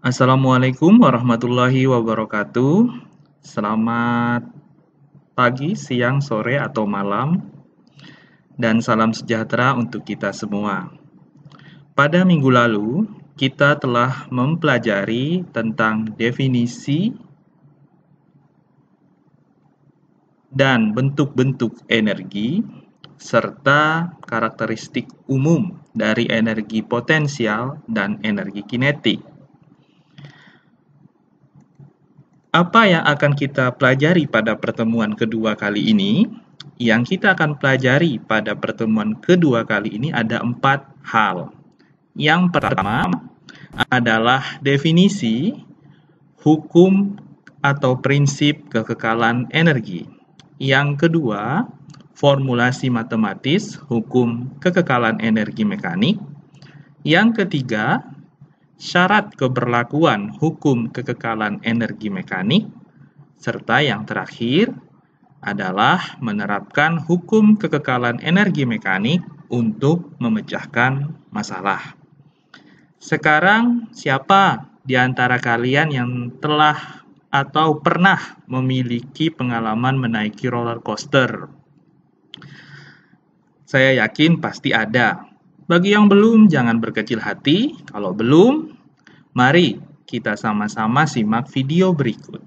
Assalamualaikum warahmatullahi wabarakatuh. Selamat pagi, siang, sore, atau malam, dan salam sejahtera untuk kita semua. Pada minggu lalu, kita telah mempelajari tentang definisi dan bentuk-bentuk energi, serta karakteristik umum dari energi potensial dan energi kinetik. Apa yang akan kita pelajari pada pertemuan kedua kali ini? Yang kita akan pelajari pada pertemuan kedua kali ini ada 4 hal. Yang pertama adalah definisi, hukum atau prinsip kekekalan energi. Yang kedua, formulasi matematis, hukum kekekalan energi mekanik. Yang ketiga, syarat keberlakuan hukum kekekalan energi mekanik, serta yang terakhir adalah menerapkan hukum kekekalan energi mekanik untuk memecahkan masalah. Sekarang, siapa di antara kalian yang telah atau pernah memiliki pengalaman menaiki roller coaster? Saya yakin pasti ada. Bagi yang belum, jangan berkecil hati. Kalau belum, mari kita sama-sama simak video berikut.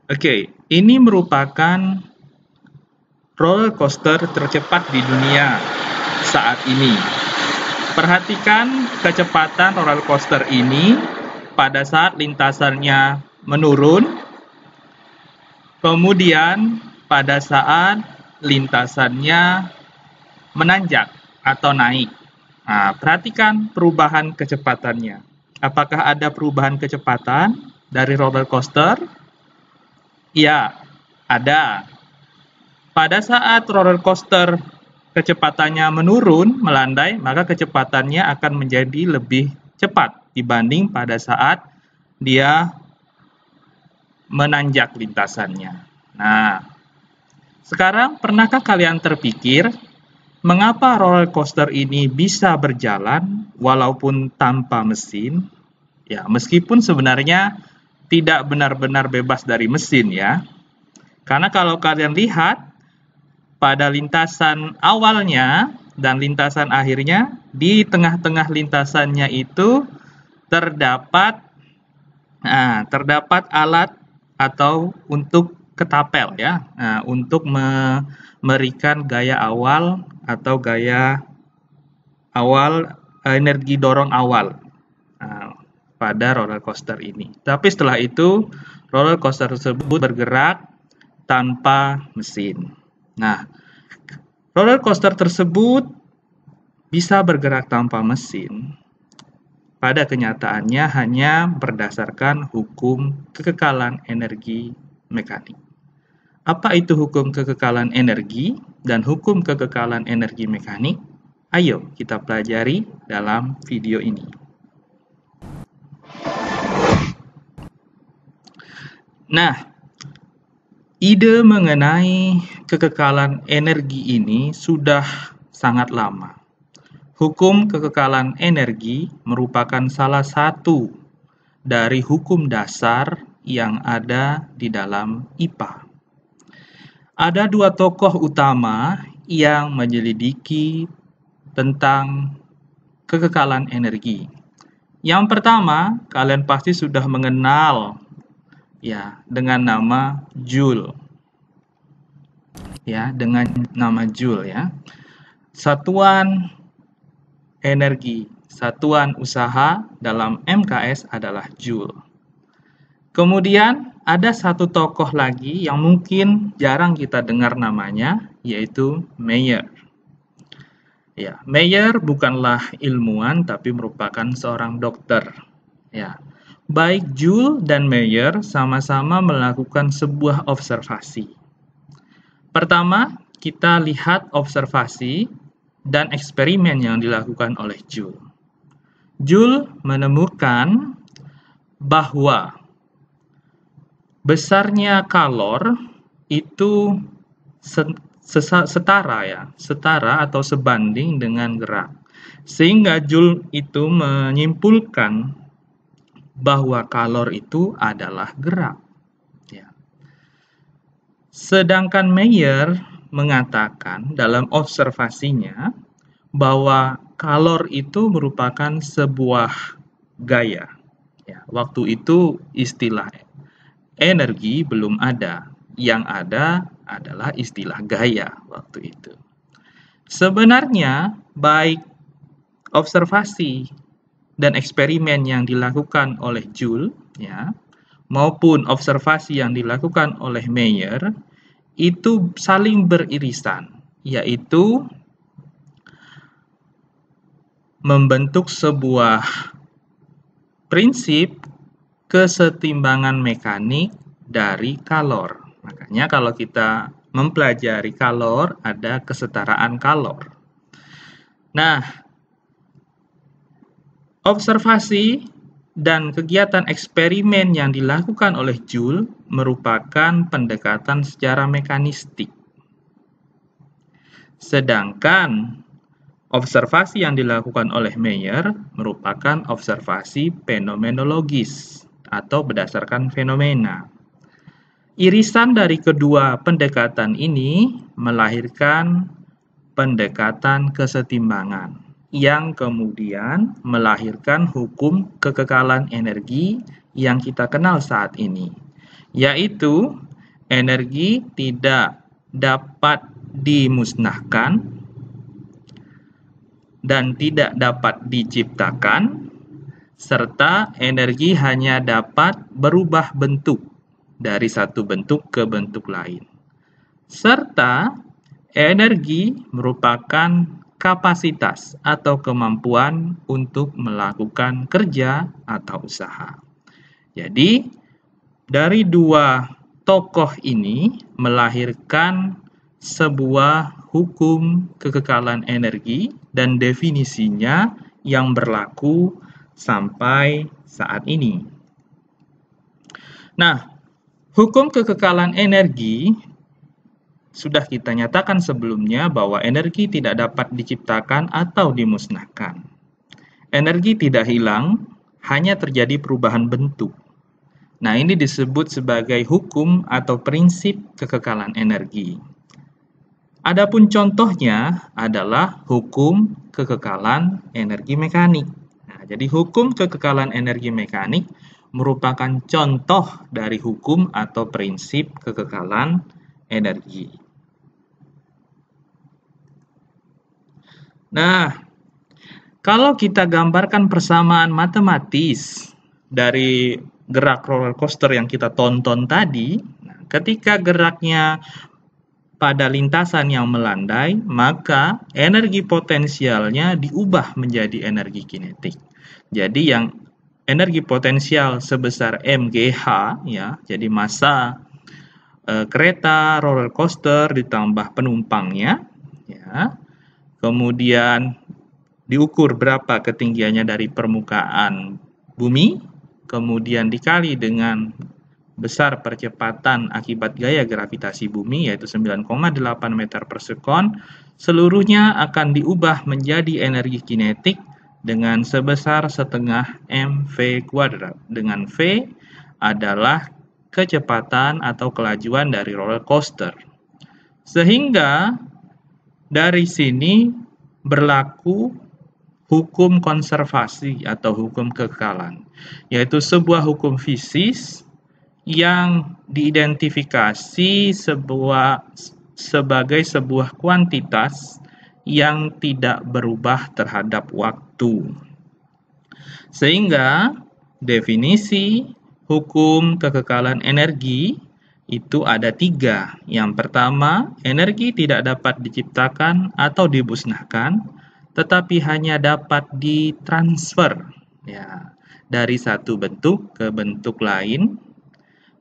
Oke, ini merupakan roller coaster tercepat di dunia saat ini. Perhatikan kecepatan roller coaster ini pada saat lintasannya menurun, kemudian pada saat lintasannya menanjak atau naik. Nah, perhatikan perubahan kecepatannya. Apakah ada perubahan kecepatan dari roller coaster? Ya, ada. Pada saat roller coaster kecepatannya menurun, melandai, maka kecepatannya akan menjadi lebih cepat dibanding pada saat dia menanjak lintasannya. Nah, sekarang pernahkah kalian terpikir mengapa roller coaster ini bisa berjalan walaupun tanpa mesin? Ya, meskipun sebenarnya tidak benar-benar bebas dari mesin ya. Karena kalau kalian lihat pada lintasan awalnya dan lintasan akhirnya, di tengah-tengah lintasannya itu terdapat alat atau untuk ketapel ya. Nah, untuk memberikan gaya awal atau gaya awal energi dorong awal pada roller coaster ini. Tapi setelah itu roller coaster tersebut bergerak tanpa mesin. Nah, roller coaster tersebut bisa bergerak tanpa mesin. Pada kenyataannya hanya berdasarkan hukum kekekalan energi mekanik. Apa itu hukum kekekalan energi dan hukum kekekalan energi mekanik? Ayo kita pelajari dalam video ini. Nah, ide mengenai kekekalan energi ini sudah sangat lama. Hukum kekekalan energi merupakan salah satu dari hukum dasar yang ada di dalam IPA. Ada dua tokoh utama yang menyelidiki tentang kekekalan energi. Yang pertama, kalian pasti sudah mengenal ya dengan nama Joule. Ya, dengan nama Joule ya. Satuan energi, satuan usaha dalam MKS adalah Joule. Kemudian ada satu tokoh lagi yang mungkin jarang kita dengar namanya, yaitu Mayer. Ya, Mayer bukanlah ilmuwan tapi merupakan seorang dokter. Ya. Baik Joule dan Mayer sama-sama melakukan sebuah observasi. Pertama, kita lihat observasi dan eksperimen yang dilakukan oleh Joule. Joule menemukan bahwa besarnya kalor itu setara atau sebanding dengan gerak. Sehingga Joule itu menyimpulkan bahwa kalor itu adalah gerak. Ya. Sedangkan Mayer mengatakan dalam observasinya bahwa kalor itu merupakan sebuah gaya. Ya, waktu itu istilah energi belum ada. Yang ada adalah istilah gaya waktu itu. Sebenarnya baik observasi dan eksperimen yang dilakukan oleh Joule ya, maupun observasi yang dilakukan oleh Mayer itu saling beririsan, yaitu membentuk sebuah prinsip kesetimbangan mekanik dari kalor. Makanya kalau kita mempelajari kalor, ada kesetaraan kalor. Nah, observasi dan kegiatan eksperimen yang dilakukan oleh Joule merupakan pendekatan secara mekanistik. Sedangkan observasi yang dilakukan oleh Mayer merupakan observasi fenomenologis atau berdasarkan fenomena. Irisan dari kedua pendekatan ini melahirkan pendekatan kesetimbangan yang kemudian melahirkan hukum kekekalan energi yang kita kenal saat ini, yaitu energi tidak dapat dimusnahkan dan tidak dapat diciptakan, serta energi hanya dapat berubah bentuk dari satu bentuk ke bentuk lain. Serta energi merupakan kapasitas atau kemampuan untuk melakukan kerja atau usaha. Jadi, dari dua tokoh ini melahirkan sebuah hukum kekekalan energi dan definisinya yang berlaku sampai saat ini. Nah, hukum kekekalan energi sudah kita nyatakan sebelumnya bahwa energi tidak dapat diciptakan atau dimusnahkan. Energi tidak hilang, hanya terjadi perubahan bentuk. Nah, ini disebut sebagai hukum atau prinsip kekekalan energi. Adapun contohnya adalah hukum kekekalan energi mekanik. Nah, jadi hukum kekekalan energi mekanik merupakan contoh dari hukum atau prinsip kekekalan energi. Nah, kalau kita gambarkan persamaan matematis dari gerak roller coaster yang kita tonton tadi, ketika geraknya pada lintasan yang melandai, maka energi potensialnya diubah menjadi energi kinetik. Jadi yang energi potensial sebesar mgh ya, jadi massa kereta roller coaster ditambah penumpangnya ya. Kemudian diukur berapa ketinggiannya dari permukaan bumi, kemudian dikali dengan besar percepatan akibat gaya gravitasi bumi yaitu 9,8 meter per sekon, seluruhnya akan diubah menjadi energi kinetik dengan sebesar setengah mv kuadrat, dengan v adalah kecepatan atau kelajuan dari roller coaster. Sehingga dari sini berlaku hukum konservasi atau hukum kekekalan, yaitu sebuah hukum fisis yang diidentifikasi sebagai sebuah kuantitas yang tidak berubah terhadap waktu. Sehingga definisi hukum kekekalan energi itu ada 3. Yang pertama, energi tidak dapat diciptakan atau dimusnahkan, tetapi hanya dapat ditransfer ya, dari satu bentuk ke bentuk lain.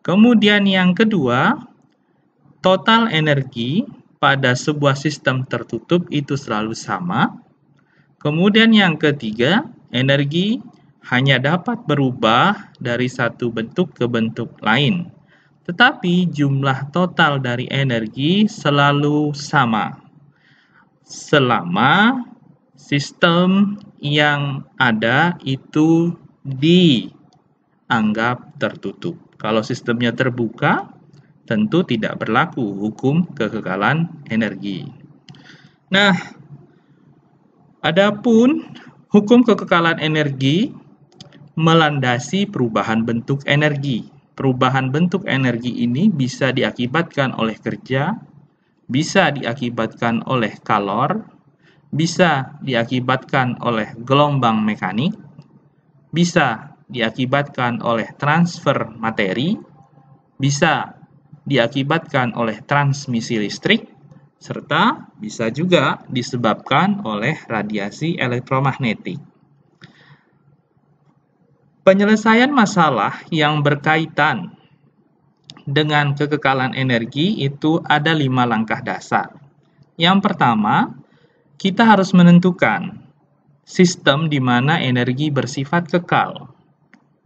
Kemudian yang kedua, total energi pada sebuah sistem tertutup itu selalu sama. Kemudian yang ketiga, energi hanya dapat berubah dari satu bentuk ke bentuk lain. Tetapi jumlah total dari energi selalu sama selama sistem yang ada itu dianggap tertutup. Kalau sistemnya terbuka, tentu tidak berlaku hukum kekekalan energi. Nah, adapun hukum kekekalan energi melandasi perubahan bentuk energi. Perubahan bentuk energi ini bisa diakibatkan oleh kerja, bisa diakibatkan oleh kalor, bisa diakibatkan oleh gelombang mekanik, bisa diakibatkan oleh transfer materi, bisa diakibatkan oleh transmisi listrik, serta bisa juga disebabkan oleh radiasi elektromagnetik. Penyelesaian masalah yang berkaitan dengan kekekalan energi itu ada 5 langkah dasar. Yang pertama, kita harus menentukan sistem di mana energi bersifat kekal.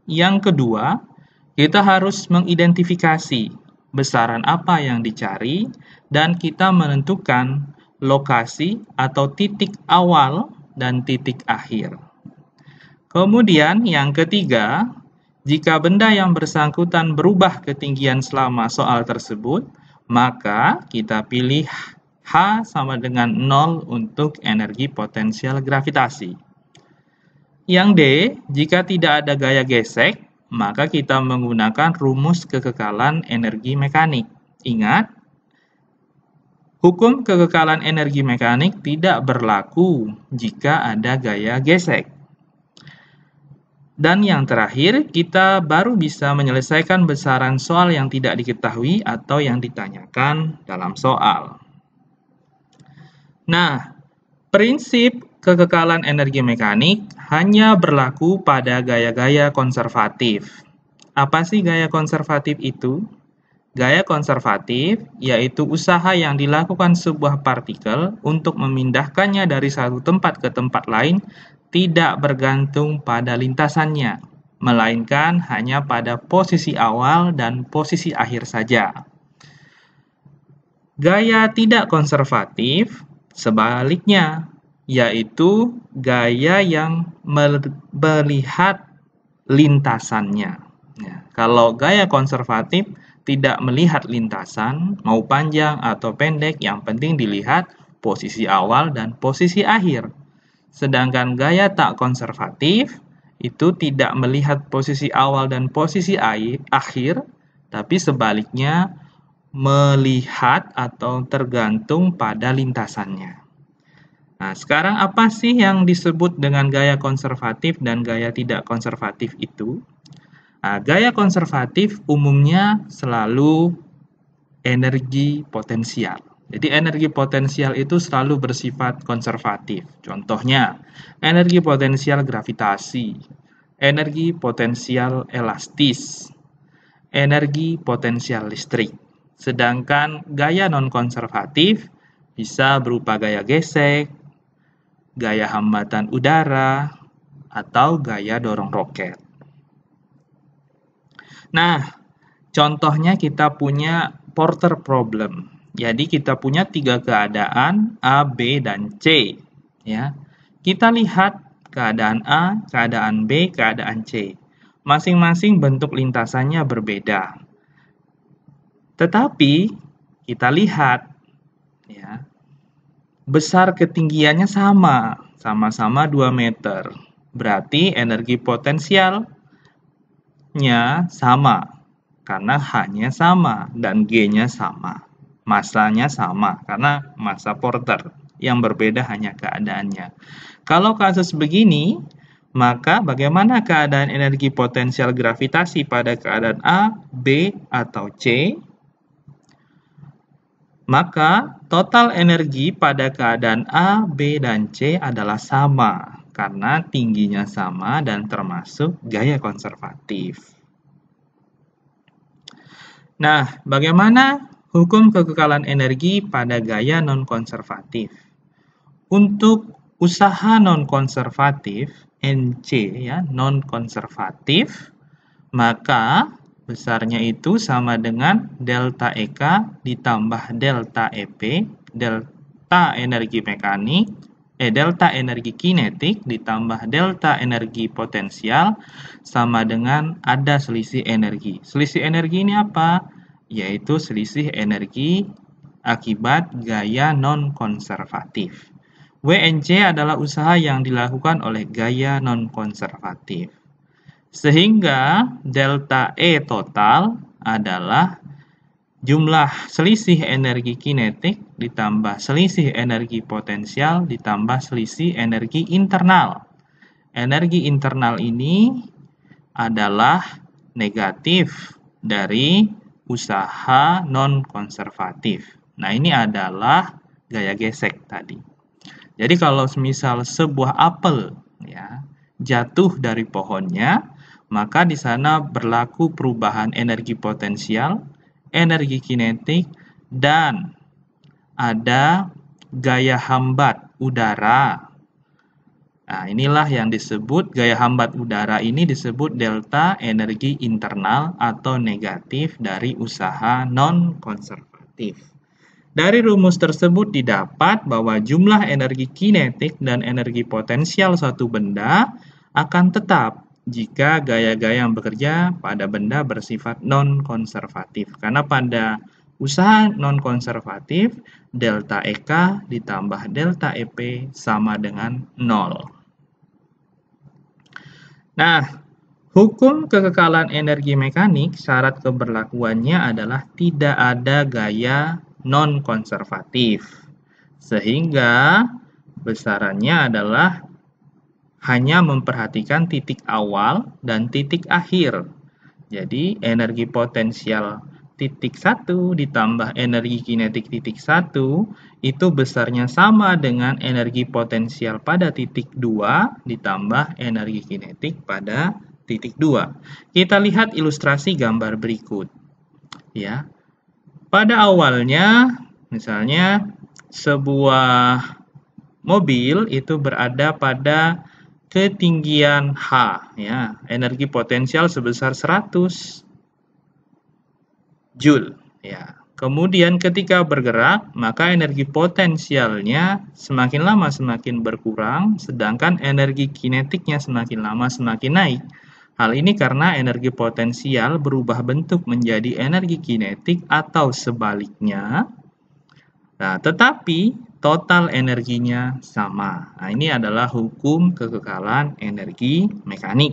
Yang kedua, kita harus mengidentifikasi besaran apa yang dicari dan kita menentukan lokasi atau titik awal dan titik akhir. Kemudian yang ketiga, jika benda yang bersangkutan berubah ketinggian selama soal tersebut, maka kita pilih H sama dengan 0 untuk energi potensial gravitasi. Yang D, jika tidak ada gaya gesek, maka kita menggunakan rumus kekekalan energi mekanik. Ingat, hukum kekekalan energi mekanik tidak berlaku jika ada gaya gesek. Dan yang terakhir, kita baru bisa menyelesaikan besaran soal yang tidak diketahui atau yang ditanyakan dalam soal. Nah, prinsip kekekalan energi mekanik hanya berlaku pada gaya-gaya konservatif. Apa sih gaya konservatif itu? Gaya konservatif yaitu usaha yang dilakukan sebuah partikel untuk memindahkannya dari satu tempat ke tempat lain tidak bergantung pada lintasannya, melainkan hanya pada posisi awal dan posisi akhir saja. Gaya tidak konservatif sebaliknya, yaitu gaya yang melihat lintasannya. Ya, kalau gaya konservatif tidak melihat lintasan, mau panjang atau pendek, yang penting dilihat posisi awal dan posisi akhir. Sedangkan gaya tak konservatif itu tidak melihat posisi awal dan posisi akhir, tapi sebaliknya melihat atau tergantung pada lintasannya. Nah, sekarang apa sih yang disebut dengan gaya konservatif dan gaya tidak konservatif itu? Nah, gaya konservatif umumnya selalu energi potensial. Jadi energi potensial itu selalu bersifat konservatif. Contohnya, energi potensial gravitasi, energi potensial elastis, energi potensial listrik. Sedangkan gaya non-konservatif bisa berupa gaya gesek, gaya hambatan udara, atau gaya dorong roket. Nah, contohnya kita punya Porter problem. Jadi kita punya 3 keadaan A, B, dan C. Ya, kita lihat keadaan A, keadaan B, keadaan C. Masing-masing bentuk lintasannya berbeda. Tetapi kita lihat, ya, besar ketinggiannya sama-sama 2 meter. Berarti energi potensialnya sama, karena H-nya sama dan G-nya sama. Masanya sama, karena massa Porter. Yang berbeda hanya keadaannya. Kalau kasus begini, maka bagaimana keadaan energi potensial gravitasi pada keadaan A, B, atau C? Maka total energi pada keadaan A, B, dan C adalah sama, karena tingginya sama dan termasuk gaya konservatif. Nah, bagaimana hukum kekekalan energi pada gaya non-konservatif? Untuk usaha non-konservatif, NC ya, non-konservatif, maka besarnya itu sama dengan delta EK ditambah delta EP, delta energi mekanik, delta energi kinetik ditambah delta energi potensial sama dengan ada selisih energi. Selisih energi ini apa? Yaitu selisih energi akibat gaya non-konservatif. WNC adalah usaha yang dilakukan oleh gaya non-konservatif. Sehingga delta E total adalah jumlah selisih energi kinetik ditambah selisih energi potensial ditambah selisih energi internal. Energi internal ini adalah negatif dari usaha non-konservatif. Nah, ini adalah gaya gesek tadi. Jadi kalau misal sebuah apel ya jatuh dari pohonnya, maka di sana berlaku perubahan energi potensial, energi kinetik, dan ada gaya hambat udara. Nah, inilah yang disebut gaya hambat udara ini disebut delta energi internal atau negatif dari usaha non-konservatif. Dari rumus tersebut didapat bahwa jumlah energi kinetik dan energi potensial suatu benda akan tetap jika gaya-gaya yang bekerja pada benda bersifat non-konservatif. Karena pada usaha non-konservatif, delta EK ditambah delta EP sama dengan 0. Nah, hukum kekekalan energi mekanik, syarat keberlakuannya adalah tidak ada gaya non-konservatif. Sehingga besarannya adalah hanya memperhatikan titik awal dan titik akhir. Jadi energi potensial titik 1 ditambah energi kinetik titik 1 itu besarnya sama dengan energi potensial pada titik 2 ditambah energi kinetik pada titik 2. Kita lihat ilustrasi gambar berikut. Ya. Pada awalnya misalnya sebuah mobil itu berada pada ketinggian H, ya, energi potensial sebesar 100 Joule, ya. Kemudian ketika bergerak, maka energi potensialnya semakin lama semakin berkurang, sedangkan energi kinetiknya semakin lama semakin naik. Hal ini karena energi potensial berubah bentuk menjadi energi kinetik atau sebaliknya. Nah, tetapi total energinya sama. Nah, ini adalah hukum kekekalan energi mekanik.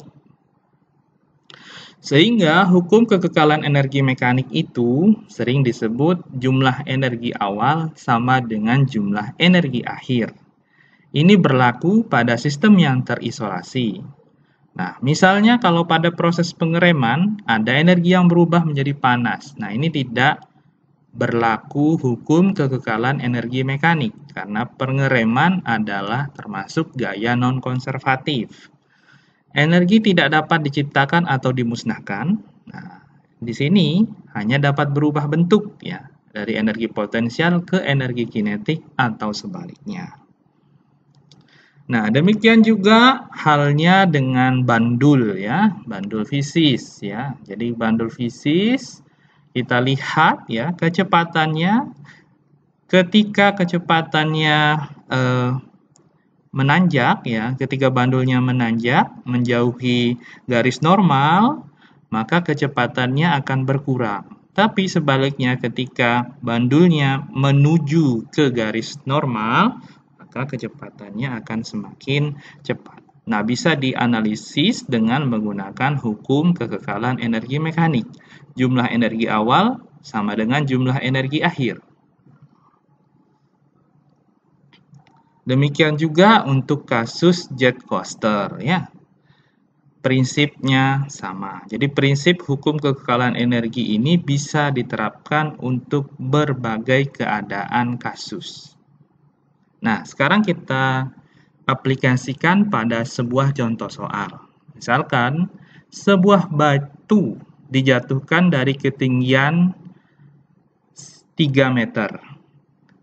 Sehingga hukum kekekalan energi mekanik itu sering disebut jumlah energi awal sama dengan jumlah energi akhir. Ini berlaku pada sistem yang terisolasi. Nah, misalnya kalau pada proses pengereman ada energi yang berubah menjadi panas. Nah, ini tidak berlaku hukum kekekalan energi mekanik karena pengereman adalah termasuk gaya non-konservatif. Energi tidak dapat diciptakan atau dimusnahkan. Nah, di sini hanya dapat berubah bentuk ya, dari energi potensial ke energi kinetik atau sebaliknya. Nah, demikian juga halnya dengan bandul ya, bandul fisis ya. Jadi bandul fisis kita lihat ya kecepatannya ketika kecepatannya menanjak ya, ketika bandulnya menanjak menjauhi garis normal, maka kecepatannya akan berkurang. Tapi sebaliknya ketika bandulnya menuju ke garis normal, maka kecepatannya akan semakin cepat. Nah, bisa dianalisis dengan menggunakan hukum kekekalan energi mekanik. Jumlah energi awal sama dengan jumlah energi akhir. Demikian juga untuk kasus jet coaster ya. Prinsipnya sama. Jadi prinsip hukum kekekalan energi ini bisa diterapkan untuk berbagai keadaan kasus. Nah, sekarang kita aplikasikan pada sebuah contoh soal. Misalkan sebuah batu dijatuhkan dari ketinggian 3 meter.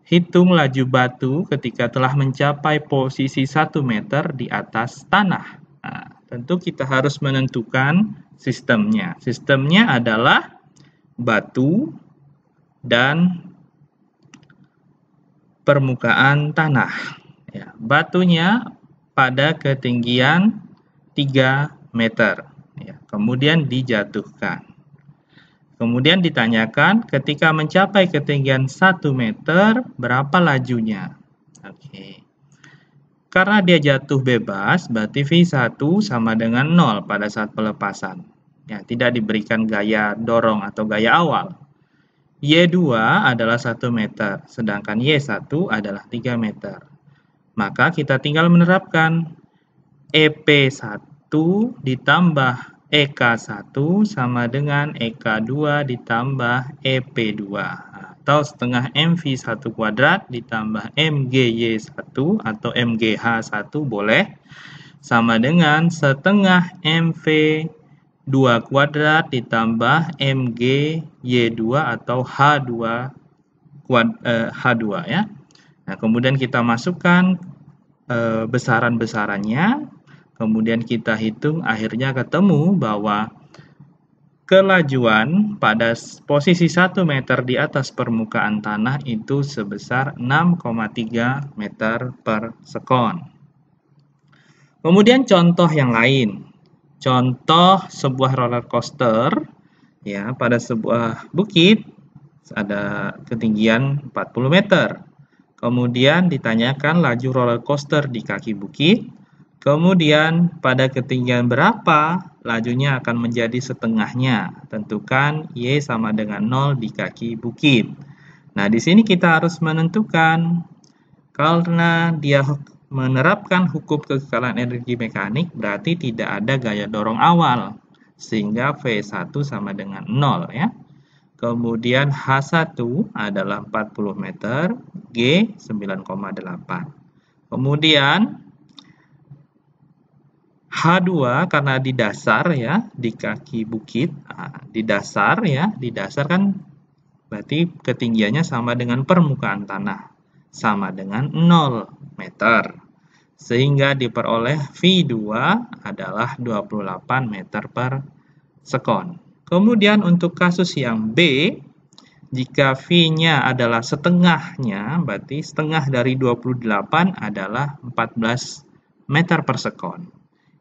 Hitung laju batu ketika telah mencapai posisi 1 meter di atas tanah. Nah, tentu kita harus menentukan sistemnya. Sistemnya adalah batu dan permukaan tanah. Ya, batunya pada ketinggian 3 meter. Ya, kemudian dijatuhkan. Kemudian ditanyakan ketika mencapai ketinggian 1 meter, berapa lajunya? Oke. Karena dia jatuh bebas, berarti V1 sama dengan 0 pada saat pelepasan. Ya, tidak diberikan gaya dorong atau gaya awal. Y2 adalah 1 meter, sedangkan Y1 adalah 3 meter. Maka kita tinggal menerapkan EP1 ditambah EK1 sama dengan EK2 ditambah EP2. Atau setengah MV1 kuadrat ditambah MGY1 atau MGH1 boleh. Sama dengan setengah MV2 kuadrat ditambah MGY2 atau H2 ya. Nah, kemudian kita masukkan besaran-besarannya. Kemudian kita hitung, akhirnya ketemu bahwa kelajuan pada posisi 1 meter di atas permukaan tanah itu sebesar 6,3 meter per sekon. Kemudian contoh yang lain. Contoh sebuah roller coaster ya, pada sebuah bukit ada ketinggian 40 meter. Kemudian ditanyakan laju roller coaster di kaki bukit. Kemudian pada ketinggian berapa lajunya akan menjadi setengahnya. Tentukan Y sama dengan 0 di kaki bukit. Nah, di sini kita harus menentukan karena dia menerapkan hukum kekekalan energi mekanik, berarti tidak ada gaya dorong awal. Sehingga V1 sama dengan 0 ya. Kemudian H1 adalah 40 meter, G 9,8. Kemudian H2 karena di dasar ya, di kaki bukit, di dasar kan berarti ketinggiannya sama dengan permukaan tanah, sama dengan 0 meter. Sehingga diperoleh V2 adalah 28 meter per sekon. Kemudian untuk kasus yang B, jika V-nya adalah setengahnya, berarti setengah dari 28 adalah 14 meter per sekon.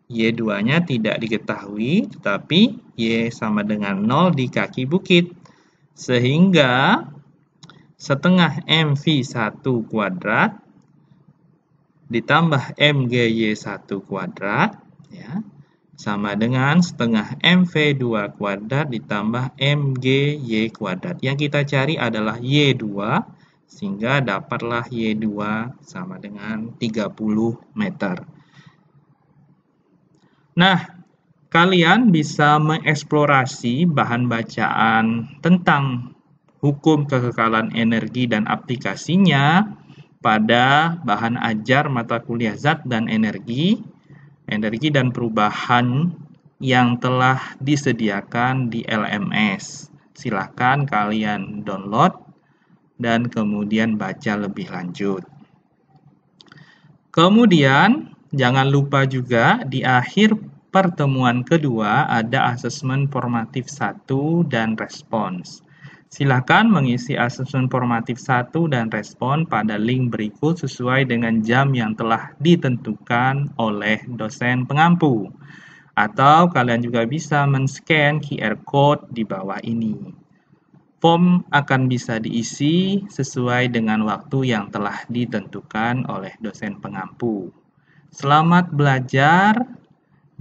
Y2-nya tidak diketahui, tetapi Y sama dengan 0 di kaki bukit. Sehingga setengah MV1 kuadrat ditambah MGY1 kuadrat ya, sama dengan setengah MV2 kuadrat ditambah MGY kuadrat. Yang kita cari adalah Y2, sehingga dapatlah Y2 sama dengan 30 meter. Nah, kalian bisa mengeksplorasi bahan bacaan tentang hukum kekekalan energi dan aplikasinya pada bahan ajar mata kuliah zat dan energi dan perubahan yang telah disediakan di LMS. Silakan kalian download dan kemudian baca lebih lanjut. Kemudian, jangan lupa juga di akhir pertemuan kedua ada asesmen formatif 1 dan respons. Silakan mengisi asesmen formatif 1 dan respon pada link berikut sesuai dengan jam yang telah ditentukan oleh dosen pengampu. Atau kalian juga bisa men-scan QR code di bawah ini. Form akan bisa diisi sesuai dengan waktu yang telah ditentukan oleh dosen pengampu. Selamat belajar.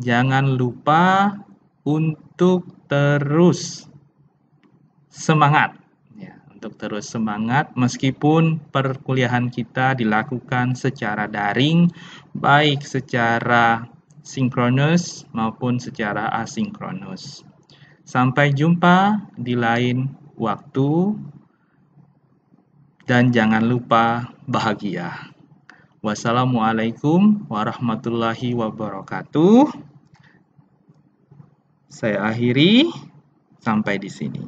Jangan lupa untuk terus semangat. Ya, untuk terus semangat meskipun perkuliahan kita dilakukan secara daring, baik secara sinkronus maupun secara asinkronus. Sampai jumpa di lain waktu dan jangan lupa bahagia. Wassalamualaikum warahmatullahi wabarakatuh. Saya akhiri sampai di sini.